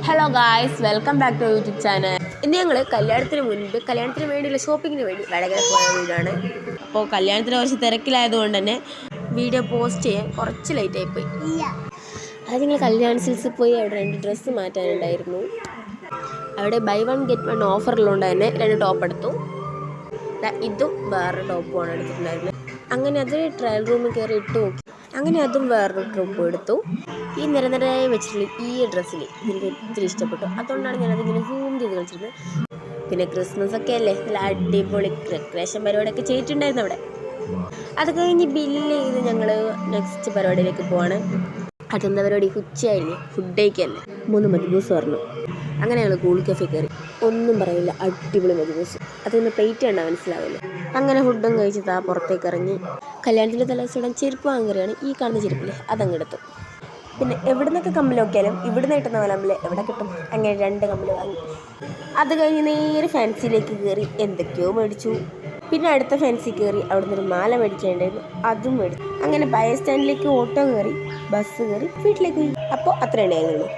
Hello guys, welcome back to YouTube channel. ഇന്ന് ഞങ്ങൾ കല്യാണത്തിന് വേണ്ടിയുള്ള ഷോപ്പിങ്ങിന് വേണ്ടി വടകര പോയ വീടാണ്. അപ്പോൾ കല്യാണത്തിന് കുറച്ച് തിരക്കിലായതുകൊണ്ട് തന്നെ വീഡിയോ പോസ്റ്റ് ചെയ്യാൻ കുറച്ച് ലേറ്റ് ആയിപ്പോയി. അത് ഞങ്ങൾ കല്യാൺ സിൽസിൽ പോയി അവിടെ 2 ഡ്രസ്സ് മാറ്റാനുണ്ടായിരുന്നു. അവിടെ ബൈ 1 ഗെറ്റ് 1 ഓഫറിലുകൊണ്ട് തന്നെ 2 ടോപ്പ് എടുത്തു. ഇതും വേറൊരു ടോപ്പുമാണ് എടുത്തിട്ടുണ്ടായിരുന്നത്. അങ്ങനെ അത് ട്രയൽ റൂമിൽ കയറി ഇട്ട് നോക്കി. അങ്ങനെ അതും വേറൊരു ടോപ്പ് എടുത്തു. ഈ നിരനിരയായി വെച്ചിട്ടുള്ള ഈ ഡ്രസ്സിൽ എനിക്ക് ഒത്തിരി ഇഷ്ടപ്പെട്ടു. അതുകൊണ്ടാണ് ഞാനതിങ്ങനെ സൂം ചെയ്ത് കളിച്ചിരുന്നത്. പിന്നെ ക്രിസ്മസ് ഒക്കെ അല്ലേ, നല്ല അടിപൊളി ഡെക്കറേഷൻ പരിപാടിയൊക്കെ ചെയ്തിട്ടുണ്ടായിരുന്നു അവിടെ. അത് കഴിഞ്ഞ് ബില്ല് ചെയ്ത് ഞങ്ങൾ നെക്സ്റ്റ് പരിപാടിയിലേക്ക് പോവാണ്. അതെന്താ പരിപാടി? ഉച്ചയായില്ലേ, ഫുഡ് കഴിക്കല്ലേ. 3 മജ്ബൂസ് പറഞ്ഞു. അങ്ങനെ ഞങ്ങൾ കൂൾ കഫേ കയറി. ഒന്നും പറയില്ല, അടിപൊളി മജ്ബൂസ്. അതിന് പ്ലേറ്റ് കണ്ടാൽ മനസ്സിലാവില്ലേ. അങ്ങനെ ഫുഡും കഴിച്ച് പുറത്തേക്ക് ഇറങ്ങി. കല്യാണത്തിൻ്റെ തലേദിവസം ചെരുപ്പ് വാങ്ങുകയാണ്. ഈ കാണുന്ന ചെരുപ്പില്ലേ, അതങ്ങെടുത്തു. പിന്നെ എവിടെ നിന്നൊക്കെ കമ്മൽ നോക്കിയാലും ഇവിടുന്ന് കിട്ടുന്ന കമ്മൽ എവിടെ കിട്ടും? അങ്ങനെ 2 കമ്മൽ വാങ്ങി. അത് കഴിഞ്ഞ് നേരെ ഫാൻസിയിലേക്ക് കയറി എന്തൊക്കെയോ മേടിച്ചു. പിന്നെ അടുത്ത ഫാൻസി കയറി അവിടുന്ന് ഒരു മാല മേടിക്കേണ്ടായിരുന്നു, അതും മേടിച്ചു. അങ്ങനെ ബസ് സ്റ്റാൻഡിലേക്ക് ഓട്ടോ കയറി, ബസ് കയറി വീട്ടിലേക്ക് പോയി. അപ്പോൾ അത്ര ഉണ്ടായിരുന്നുള്ളൂ.